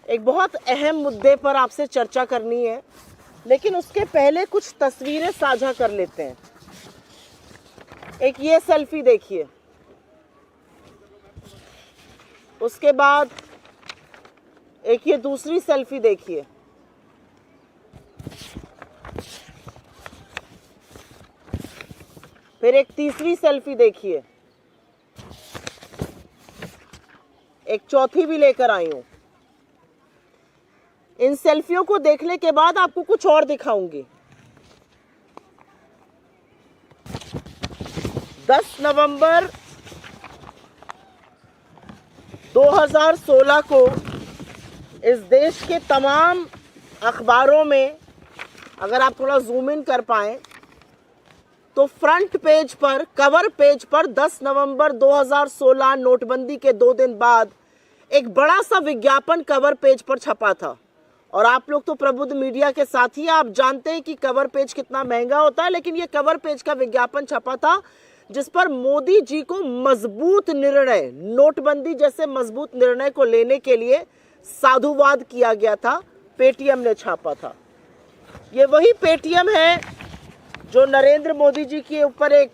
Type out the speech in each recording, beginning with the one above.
एक बहुत अहम मुद्दे पर आपसे चर्चा करनी है, लेकिन उसके पहले कुछ तस्वीरें साझा कर लेते हैं। एक ये सेल्फी देखिए, उसके बाद एक ये दूसरी सेल्फी देखिए, फिर एक तीसरी सेल्फी देखिए, एक चौथी भी लेकर आई हूं। इन सेल्फियों को देखने के बाद आपको कुछ और दिखाऊंगी। 10 नवंबर 2016 को इस देश के तमाम अखबारों में, अगर आप थोड़ा जूम इन कर पाएं, तो फ्रंट पेज पर, कवर पेज पर 10 नवंबर 2016 नोटबंदी के 2 दिन बाद एक बड़ा सा विज्ञापन कवर पेज पर छपा था। और आप लोग तो प्रबुद्ध मीडिया के साथी, आप जानते हैं कि कवर पेज कितना महंगा होता है, लेकिन ये कवर पेज का विज्ञापन छपा था जिस पर मोदी जी को मजबूत निर्णय, नोटबंदी जैसे मजबूत निर्णय को लेने के लिए साधुवाद किया गया था। पेटीएम ने छापा था। ये वही पेटीएम है जो नरेंद्र मोदी जी के ऊपर एक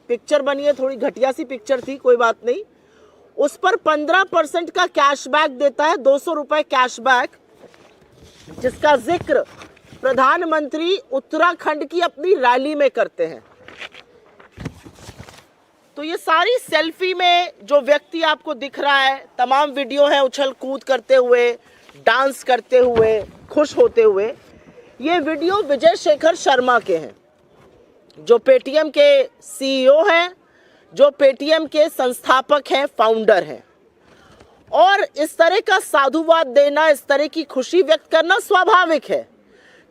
पिक्चर बनी है, थोड़ी घटिया सी पिक्चर थी, कोई बात नहीं। उस पर 15% का कैशबैक देता है, 200 रुपए कैशबैक, जिसका जिक्र प्रधानमंत्री उत्तराखंड की अपनी रैली में करते हैं। तो ये सारी सेल्फी में जो व्यक्ति आपको दिख रहा है, तमाम वीडियो है उछल कूद करते हुए, डांस करते हुए, खुश होते हुए। ये वीडियो विजय शेखर शर्मा के हैं, जो पेटीएम के सीईओ हैं, जो पेटीएम के संस्थापक हैं, फाउंडर हैं। और इस तरह का साधुवाद देना, इस तरह की खुशी व्यक्त करना स्वाभाविक है,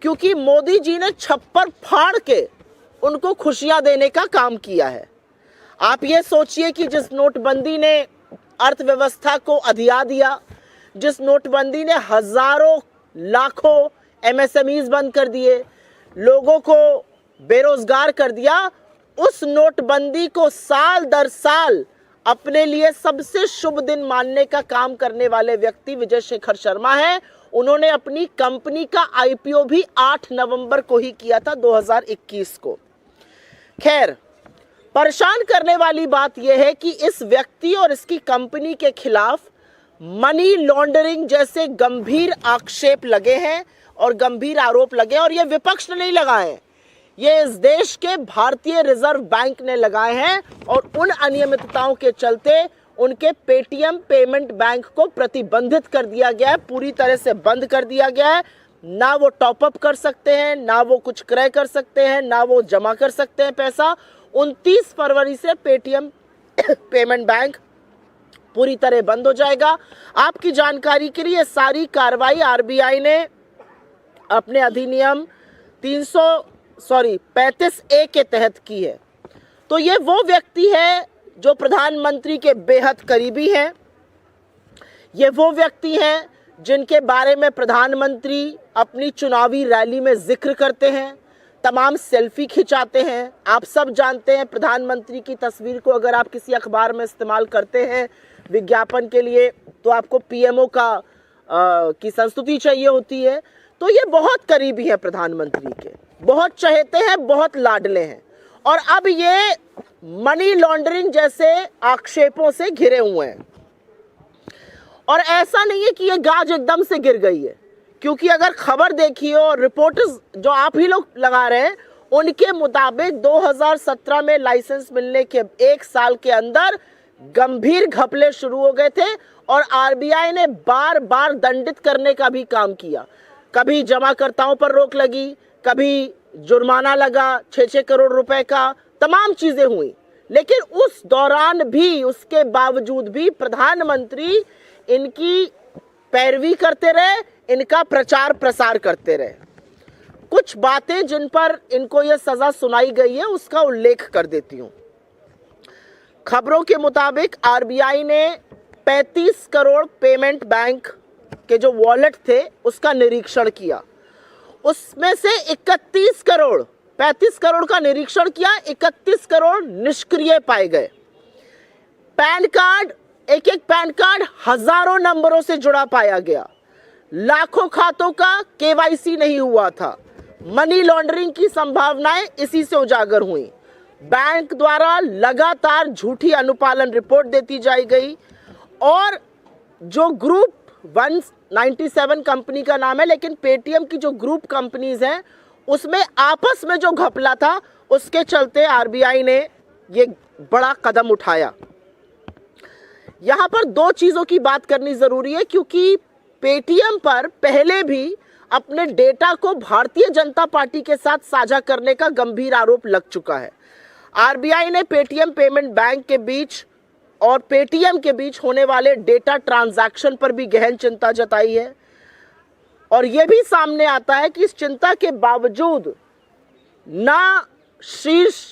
क्योंकि मोदी जी ने छप्पर फाड़ के उनको खुशियां देने का काम किया है। आप ये सोचिए कि जिस नोटबंदी ने अर्थव्यवस्था को अधिया दिया, जिस नोटबंदी ने हजारों लाखों एमएसएमईज बंद कर दिए, लोगों को बेरोजगार कर दिया, उस नोटबंदी को साल दर साल अपने लिए सबसे शुभ दिन मानने का काम करने वाले व्यक्ति विजय शेखर शर्मा हैं। उन्होंने अपनी कंपनी का आईपीओ भी 8 नवंबर को ही किया था, 2021 को। खैर, परेशान करने वाली बात यह है कि इस व्यक्ति और इसकी कंपनी के खिलाफ मनी लॉन्ड्रिंग जैसे गंभीर आक्षेप लगे हैं और गंभीर आरोप लगे, और ये विपक्ष ने नहीं लगाए, ये इस देश के भारतीय रिजर्व बैंक ने लगाए हैं। और उन अनियमितताओं के चलते उनके पेटीएम पेमेंट बैंक को प्रतिबंधित कर दिया गया है, पूरी तरह से बंद कर दिया गया है। ना वो टॉपअप कर सकते हैं, ना वो कुछ क्रय कर सकते हैं, ना वो जमा कर सकते हैं पैसा। 29 फरवरी से पेटीएम पेमेंट बैंक पूरी तरह बंद हो जाएगा। आपकी जानकारी के लिए सारी कार्रवाई आरबीआई ने अपने अधिनियम 35A के तहत की है। तो ये वो व्यक्ति है जो प्रधानमंत्री के बेहद करीबी हैं। ये वो व्यक्ति हैं जिनके बारे में प्रधानमंत्री अपनी चुनावी रैली में जिक्र करते हैं, तमाम सेल्फी खिंचाते हैं। आप सब जानते हैं, प्रधानमंत्री की तस्वीर को अगर आप किसी अखबार में इस्तेमाल करते हैं विज्ञापन के लिए, तो आपको पीएमओ की संस्तुति चाहिए होती है। तो ये बहुत करीबी है प्रधानमंत्री के, बहुत चहेते हैं, बहुत लाडले हैं। और अब ये मनी लॉन्ड्रिंग जैसे आक्षेपों से घिरे हुए हैं। और ऐसा नहीं है कि ये गाज एकदम से गिर गई है, क्योंकि अगर खबर देखिए और रिपोर्टर्स जो आप ही लोग लगा रहे हैं, उनके मुताबिक 2017 में लाइसेंस मिलने के 1 साल के अंदर गंभीर घपले शुरू हो गए थे और आरबीआई ने बार बार दंडित करने का भी काम किया। कभी जमाकर्ताओं पर रोक लगी, कभी जुर्माना लगा 6-6 करोड़ रुपए का, तमाम चीजें हुई। लेकिन उस दौरान भी, उसके बावजूद भी प्रधानमंत्री इनकी पैरवी करते रहे, इनका प्रचार प्रसार करते रहे। कुछ बातें जिन पर इनको यह सजा सुनाई गई है उसका उल्लेख कर देती हूं। खबरों के मुताबिक आरबीआई ने 35 करोड़ पेमेंट बैंक के जो वॉलेट थे उसका निरीक्षण किया। उसमें से 31 करोड़, 35 करोड़ का निरीक्षण किया, 31 करोड़ निष्क्रिय पाए गए। पैन कार्ड, एक एक पैन कार्ड हजारों नंबरों से जुड़ा पाया गया। लाखों खातों का केवाईसी नहीं हुआ था। मनी लॉन्ड्रिंग की संभावनाएं इसी से उजागर हुई। बैंक द्वारा लगातार झूठी अनुपालन रिपोर्ट देती जाई गई और जो ग्रुप 197 कंपनी का नाम है, लेकिन पेटीएम की जो ग्रुप कंपनीज हैं उसमें आपस में जो घपला था, उसके चलते आरबीआई ने ये बड़ा कदम उठाया। यहां पर दो चीजों की बात करनी जरूरी है, क्योंकि पेटीएम पर पहले भी अपने डेटा को भारतीय जनता पार्टी के साथ साझा करने का गंभीर आरोप लग चुका है। आरबीआई ने पेटीएम पेमेंट बैंक के बीच और पेटीएम के बीच होने वाले डेटा ट्रांजैक्शन पर भी गहन चिंता जताई है और यह भी सामने आता है कि इस चिंता के बावजूद ना शीर्ष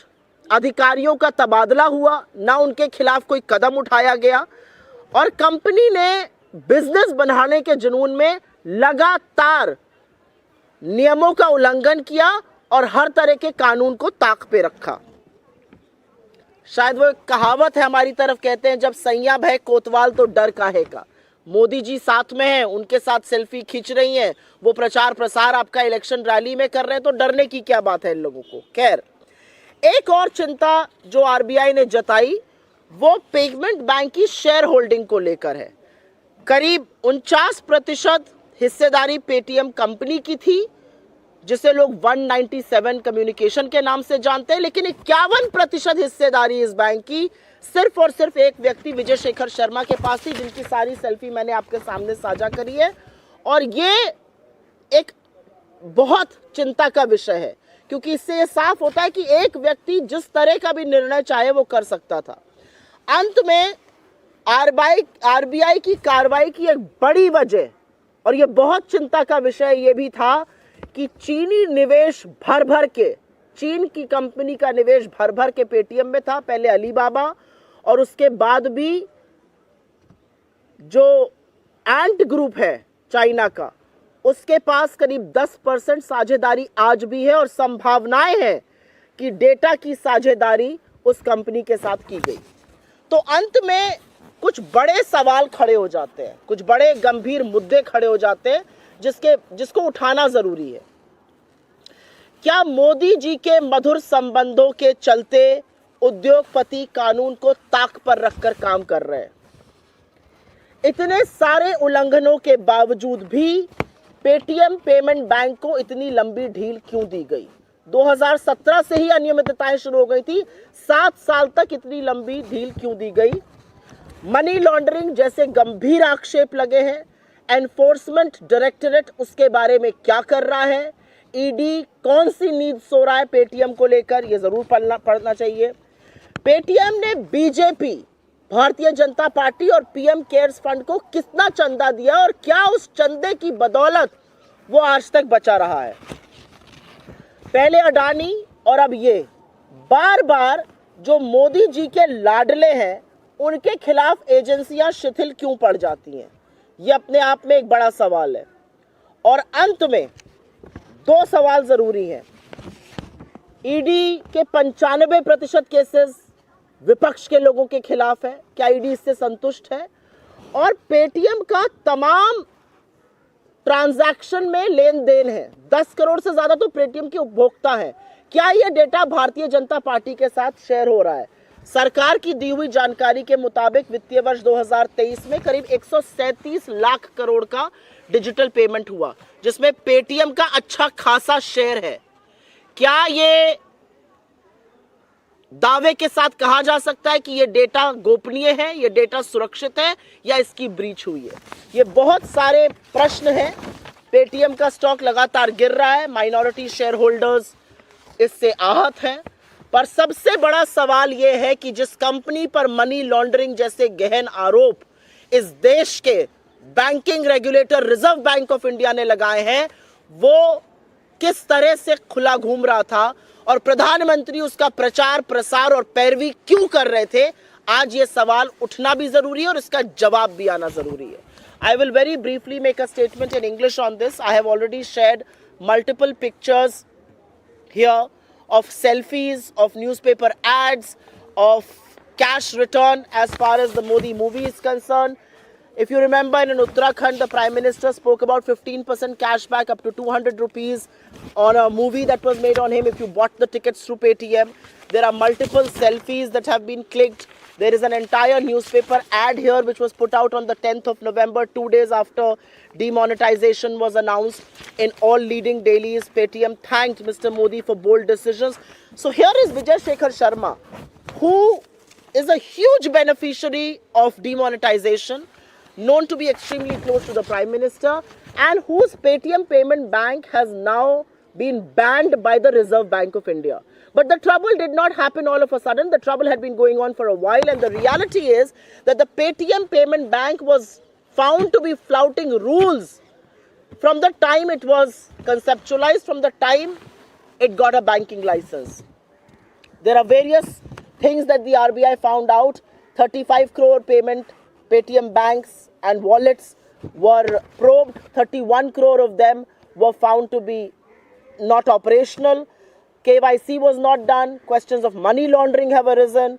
अधिकारियों का तबादला हुआ, ना उनके खिलाफ कोई कदम उठाया गया और कंपनी ने बिजनेस बढ़ाने के जुनून में लगातार नियमों का उल्लंघन किया और हर तरह के कानून को ताक पे रखा। शायद वो कहावत है हमारी तरफ, कहते हैं जब सैया भय कोतवाल तो डर काहे का। मोदी जी साथ में हैं, उनके साथ सेल्फी खींच रही हैं, वो प्रचार प्रसार आपका इलेक्शन रैली में कर रहे हैं, तो डरने की क्या बात है इन लोगों को। खैर, एक और चिंता जो आरबीआई ने जताई वो पेमेंट बैंक की शेयर होल्डिंग को लेकर है। करीब 49% हिस्सेदारी पेटीएम कंपनी की थी, जिसे लोग 197 कम्युनिकेशन के नाम से जानते हैं, लेकिन 51% हिस्सेदारी इस बैंक की सिर्फ और सिर्फ एक व्यक्ति विजय शेखर शर्मा के पास थी, जिनकी सारी सेल्फी मैंने आपके सामने साझा करी है। और ये एक बहुत चिंता का विषय है, क्योंकि इससे ये साफ होता है कि एक व्यक्ति जिस तरह का भी निर्णय चाहे वो कर सकता था। अंत में आरबीआई की कार्रवाई की एक बड़ी वजह, और ये बहुत चिंता का विषय ये भी था कि चीनी निवेश भर भर के, चीन की कंपनी का निवेश भर भर के पेटीएम में था। पहले अलीबाबा और उसके बाद भी जो एंट ग्रुप है चाइना का, उसके पास करीब 10% साझेदारी आज भी है और संभावनाएं हैं कि डेटा की साझेदारी उस कंपनी के साथ की गई। तो अंत में कुछ बड़े सवाल खड़े हो जाते हैं, कुछ बड़े गंभीर मुद्दे खड़े हो जाते हैं जिसको उठाना जरूरी है। क्या मोदी जी के मधुर संबंधों के चलते उद्योगपति कानून को ताक पर रखकर काम कर रहे हैं? इतने सारे उल्लंघनों के बावजूद भी पेटीएम पेमेंट बैंक को इतनी लंबी ढील क्यों दी गई? 2017 से ही अनियमितताएं शुरू हो गई थी, 7 साल तक इतनी लंबी ढील क्यों दी गई? मनी लॉन्ड्रिंग जैसे गंभीर आक्षेप लगे हैं। एनफोर्समेंट डायरेक्टरेट उसके बारे में क्या कर रहा है? ईडी कौन सी नींद सो रहा है पेटीएम को लेकर? ये जरूर पढ़ना चाहिए। पेटीएम ने बीजेपी, भारतीय जनता पार्टी और पीएम केयर्स फंड को कितना चंदा दिया और क्या उस चंदे की बदौलत वो आज तक बचा रहा है? पहले अडानी और अब ये बार बार जो मोदी जी के लाडले हैं, उनके खिलाफ एजेंसियां शिथिल क्यों पड़ जाती हैं? ये अपने आप में एक बड़ा सवाल है। और अंत में 2 सवाल जरूरी हैं। ईडी के 95% केसेस विपक्ष के लोगों के खिलाफ है, क्या ईडी इससे संतुष्ट है? और पेटीएम का तमाम ट्रांजैक्शन में लेन देन है, 10 करोड़ से ज्यादा तो पेटीएम के उपभोक्ता हैं, क्या यह डेटा भारतीय जनता पार्टी के साथ शेयर हो रहा है? सरकार की दी हुई जानकारी के मुताबिक वित्तीय वर्ष 2023 में करीब 137 लाख करोड़ का डिजिटल पेमेंट हुआ, जिसमें पेटीएम का अच्छा खासा शेयर है। क्या ये दावे के साथ कहा जा सकता है कि ये डेटा गोपनीय है, ये डेटा सुरक्षित है, या इसकी ब्रीच हुई है? ये बहुत सारे प्रश्न हैं। पेटीएम का स्टॉक लगातार गिर रहा है, माइनॉरिटी शेयर होल्डर्स इससे आहत हैं, पर सबसे बड़ा सवाल यह है कि जिस कंपनी पर मनी लॉन्ड्रिंग जैसे गहन आरोप इस देश के banking regulator reserve bank of India ने लगाए हैं, वो किस तरह से खुला घूम रहा था और प्रधानमंत्री उसका प्रचार प्रसार और पैरवी क्यों कर रहे थे? आज ये सवाल उठना भी जरूरी है और इसका जवाब भी आना जरूरी है। I will very briefly make a statement in English on this. I have already shared multiple pictures here of selfies, of newspaper ads, of cash return as far as the Modi movie is concerned. If you remember, in Uttarakhand, the Prime Minister spoke about 15% cashback up to 200 rupees on a movie that was made on him if you bought the tickets through Paytm. There are multiple selfies that have been clicked. There is an entire newspaper ad here which was put out on the 10th of November, 2 days after demonetization was announced. In all leading dailies, Paytm thanked Mr. Modi for bold decisions. So here is Vijay Shekhar Sharma, who is a huge beneficiary of demonetization, known to be extremely close to the Prime Minister, and whose Paytm Payment Bank has now been banned by the Reserve Bank of India. But the trouble did not happen all of a sudden. The trouble had been going on for a while, and the reality is that the Paytm Payment Bank was found to be flouting rules from the time it was conceptualized, from the time it got a banking license. There are various things that the RBI found out. 35 crore Paytm banks and wallets were probed. 31 crore of them were found to be not operational. KYC was not done. Questions of money laundering have arisen.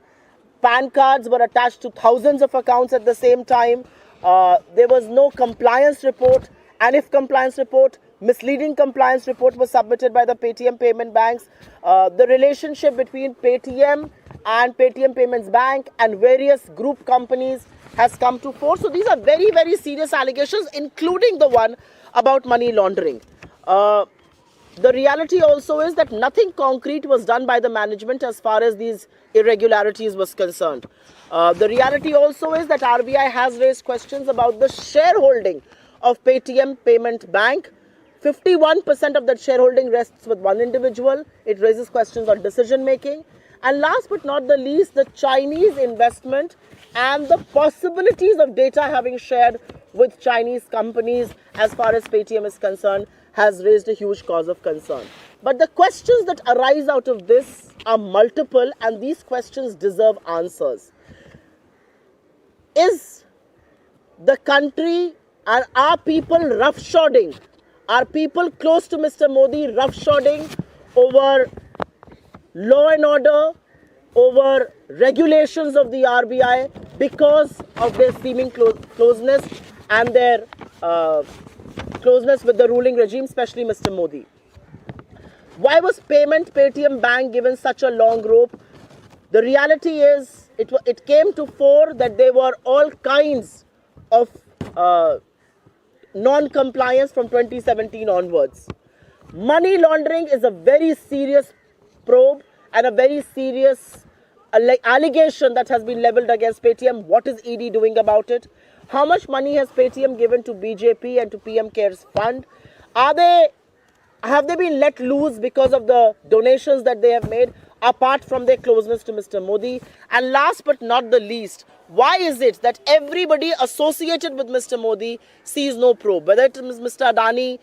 PAN cards were attached to thousands of accounts at the same time. There was no compliance report, and if compliance report, misleading compliance report was submitted by the Paytm payment banks. The relationship between Paytm and Paytm Payments Bank and various group companies has come to fore. So these are very, very serious allegations, including the one about money laundering. The reality also is that nothing concrete was done by the management as far as these irregularities was concerned. The reality also is that RBI has raised questions about the shareholding of Paytm Payment Bank. 51% of that shareholding rests with one individual. It raises questions on decision making. And last but not the least, the Chinese investment and the possibilities of data having shared with Chinese companies as far as Paytm is concerned has raised a huge cause of concern. But the questions that arise out of this are multiple, and these questions deserve answers. Is the country and our people roughshodding? Are people close to Mr. Modi roughshodding over law and order, over regulations of the RBI because of their seeming closeness and their closeness with the ruling regime, especially Mr. Modi? Why was Paytm Bank given such a long rope? The reality is it came to fore that there were all kinds of non-compliance from 2017 onwards. Money laundering is a very serious probe and a very serious allegation that has been leveled against Paytm. What is ED doing about it? How much money has Paytm given to BJP and to PM Cares Fund? Have they been let loose because of the donations that they have made, apart from their closeness to Mr. Modi? And last but not the least, why is it that everybody associated with Mr. Modi sees no probe, whether it is Mr. Adani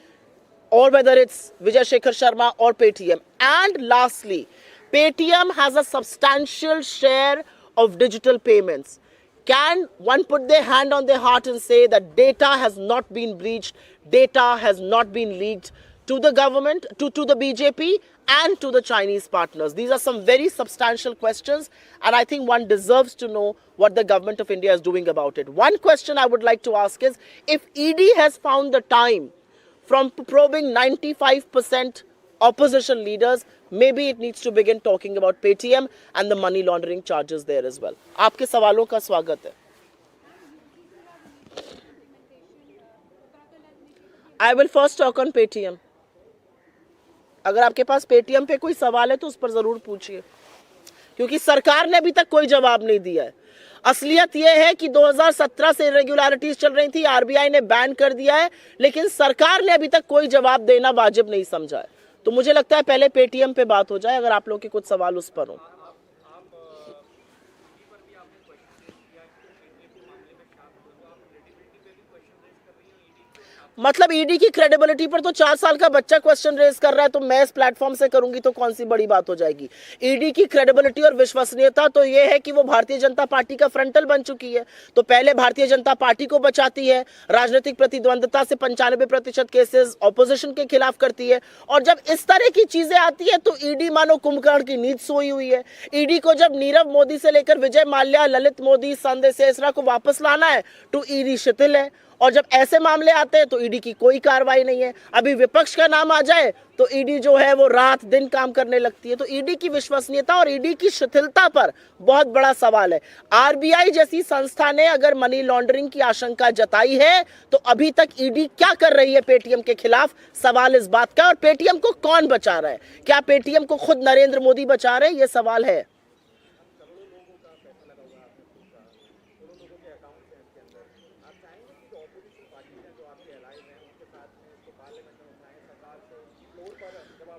or whether it's Vijay Shekhar Sharma or Paytm? And lastly, Paytm has a substantial share of digital payments. Can one put their hand on their heart and say that data has not been breached, data has not been leaked to the government, to the BJP and to the Chinese partners? These are some very substantial questions, and I think one deserves to know what the government of India is doing about it. One question I would like to ask is, if ED has found the time from probing 95% opposition leaders, maybe it needs to begin talking about Paytm and the money laundering charges there as well. आपके सवालों का स्वागत है. I will first talk on Paytm. अगर आपके पास Paytm पे कोई सवाल है तो उस पर जरूर पूछिए, क्योंकि सरकार ने अभी तक कोई जवाब नहीं दिया है. असलियत यह है कि 2017 से इरेगुलरिटीज चल रही थी, आरबीआई ने बैन कर दिया है, लेकिन सरकार ने अभी तक कोई जवाब देना वाजिब नहीं समझा है. तो मुझे लगता है पहले Paytm पे बात हो जाए, अगर आप लोगों के कुछ सवाल उस पर हो. मतलब ईडी की क्रेडिबिलिटी पर तो 4 साल का बच्चा क्वेश्चन रेज कर रहा है, तो मैं इस प्लेटफॉर्म से करूंगी तो कौन सी बड़ी बात हो जाएगी। ईडी की क्रेडिबिलिटी और विश्वसनीयता तो ये है कि वो भारतीय जनता पार्टी का फ्रंटल बन चुकी है, तो पहले भारतीय जनता पार्टी को बचाती है, राजनीतिक प्रतिद्वंदता से 95% केसेस ऑपोजिशन के खिलाफ करती है, और जब इस तरह की चीजें आती है तो ईडी मानो कुंभकर्ण की नींद सोई हुई है। ईडी को जब नीरव मोदी से लेकर विजय माल्या, ललित मोदी, संजय सेसरा को वापस लाना है तो ईडी शिथिल है, और जब ऐसे मामले आते हैं तो ईडी की कोई कार्रवाई नहीं है। अभी विपक्ष का नाम आ जाए तो ईडी जो है वो रात दिन काम करने लगती है। तो ईडी की विश्वसनीयता और ईडी की शिथिलता पर बहुत बड़ा सवाल है। आरबीआई जैसी संस्था ने अगर मनी लॉन्ड्रिंग की आशंका जताई है तो अभी तक ईडी क्या कर रही है पेटीएम के खिलाफ, सवाल इस बात का। और पेटीएम को कौन बचा रहा है? क्या पेटीएम को खुद नरेंद्र मोदी बचा रहे हैं? ये सवाल है।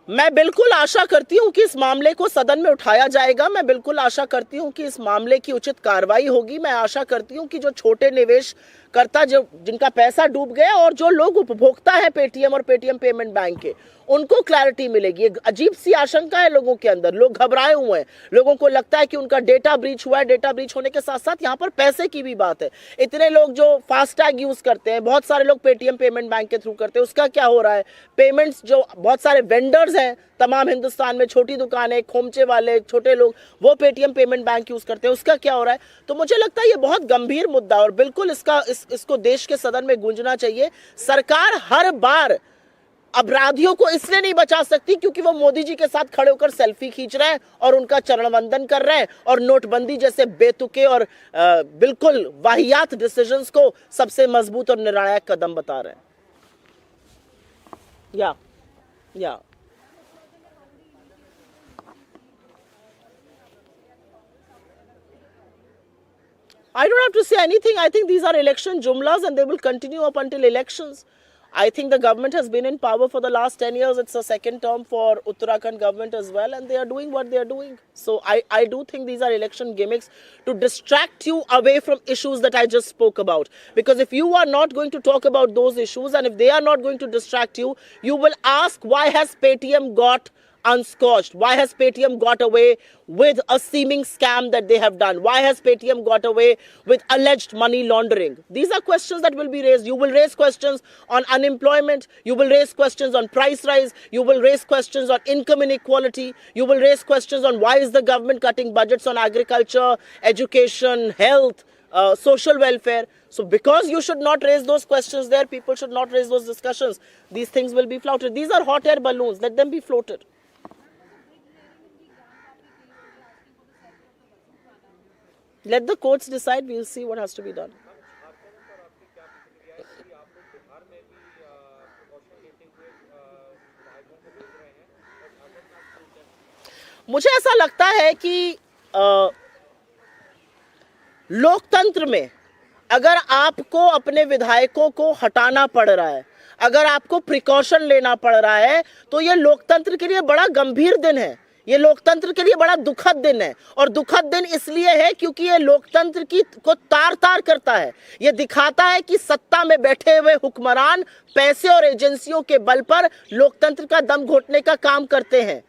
मैं बिल्कुल आशा करती हूं कि इस मामले को सदन में उठाया जाएगा। मैं बिल्कुल आशा करती हूं कि इस मामले की उचित कार्रवाई होगी। मैं आशा करती हूं कि जो छोटे निवेशकर्ता जो जिनका पैसा डूब गया और जो लोग उपभोक्ता है पेटीएम और पेटीएम पेमेंट बैंक के, उनको क्लैरिटी मिलेगी। एक अजीब सी आशंका है लोगों के अंदर, लोग घबराए हुए हैं, लोगों को लगता है कि उनका डेटा ब्रीच हुआ है। डेटा ब्रीच होने के साथ साथ यहाँ पर पैसे की भी बात है। इतने लोग जो फास्टैग यूज करते हैं, बहुत सारे लोग पेटीएम पेमेंट बैंक के थ्रू करते हैं, उसका क्या हो रहा है? पेमेंट्स जो बहुत सारे वेंडर्स हैं तमाम हिंदुस्तान में, छोटी दुकानें, खोमचे वाले छोटे लोग, वो पेटीएम पेमेंट बैंक यूज करते हैं, उसका क्या हो रहा है? तो मुझे लगता है ये बहुत गंभीर मुद्दा और बिल्कुल इसको देश के सदन में गूंजना चाहिए। सरकार हर बार अपराधियों को इसलिए नहीं बचा सकती क्योंकि वो मोदी जी के साथ खड़े होकर सेल्फी खींच रहे हैं और उनका चरण वंदन कर रहे हैं और नोटबंदी जैसे बेतुके और बिल्कुल वाहियात डिसीजंस को सबसे मजबूत और निर्णायक कदम बता रहे हैं। या I don't have to say anything. I think these are election jumlas and they will continue up until elections. I think the government has been in power for the last 10 years. It's a second term for Uttarakhand government as well, and they are doing what they are doing. So I do think these are election gimmicks to distract you away from issues that I just spoke about. Because if you are not going to talk about those issues and if they are not going to distract you, you will ask, why has Paytm got unscorched? Why has Paytm got away with a seeming scam that they have done? Why has Paytm got away with alleged money laundering? These are questions that will be raised. You will raise questions on unemployment. You will raise questions on price rise. You will raise questions on income inequality. You will raise questions on why is the government cutting budgets on agriculture, education, health, social welfare. So because you should not raise those questions there, people should not raise those discussions. These things will be floated. These are hot air balloons. Let them be floated. Let the courts decide. We'll see what has to be done. मुझे ऐसा लगता है कि लोकतंत्र में अगर आपको अपने विधायकों को हटाना पड़ रहा है, अगर आपको प्रिकॉशन लेना पड़ रहा है, तो ये लोकतंत्र के लिए बड़ा गंभीर दिन है। ये लोकतंत्र के लिए बड़ा दुखद दिन है। और दुखद दिन इसलिए है क्योंकि ये लोकतंत्र को तार तार करता है। ये दिखाता है कि सत्ता में बैठे हुए हुक्मरान पैसे और एजेंसियों के बल पर लोकतंत्र का दम घोटने का काम करते हैं।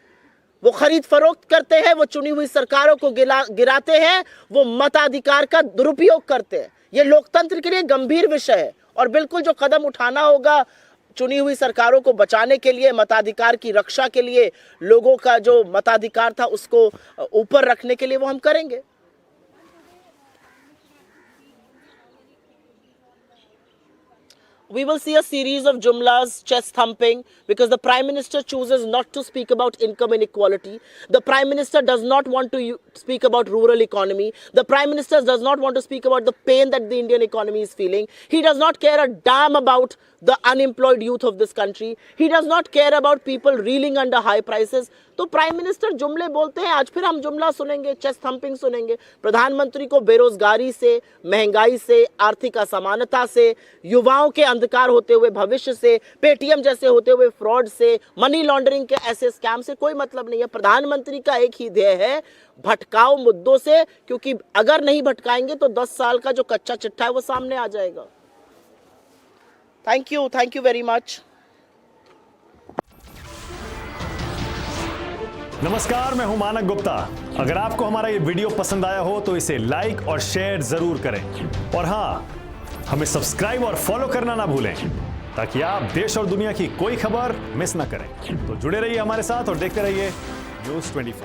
वो खरीद फरोख्त करते हैं, वो चुनी हुई सरकारों को गिराते हैं, वो मताधिकार का दुरुपयोग करते हैं। ये लोकतंत्र के लिए गंभीर विषय है और बिल्कुल जो कदम उठाना होगा चुनी हुई सरकारों को बचाने के लिए, मताधिकार की रक्षा के लिए, लोगों का जो मताधिकार था उसको ऊपर रखने के लिए, वो हम करेंगे। We will see a series of jumlas, chest thumping, because the Prime Minister chooses not to speak about income inequality. The Prime Minister does not want to speak about rural economy. The Prime Minister does not want to speak about the pain that the Indian economy is feeling. He does not care a damn about the unemployed youth of this country. He does not care about people reeling under high prices. तो prime minister जुमले बोलते हैं, आज फिर हम जुमला सुनेंगे, chest thumping सुनेंगे। प्रधानमंत्री को बेरोजगारी से, महंगाई से, आर्थिक असमानता से, युवाओं के अंधकार होते हुए भविष्य से, पेटीएम जैसे होते हुए फ्रॉड से, मनी लॉन्ड्रिंग के ऐसे स्कैम से कोई मतलब नहीं है। प्रधानमंत्री का एक ही ध्येय है, भटकाओ मुद्दों से, क्योंकि अगर नहीं भटकाएंगे तो 10 साल का जो कच्चा चिट्ठा है वो सामने आ जाएगा। Thank you very much. नमस्कार, मैं हूं मानक गुप्ता। अगर आपको हमारा ये वीडियो पसंद आया हो तो इसे लाइक और शेयर जरूर करें, और हां, हमें सब्सक्राइब और फॉलो करना ना भूलें ताकि आप देश और दुनिया की कोई खबर मिस ना करें। तो जुड़े रहिए हमारे साथ और देखते रहिए News 24।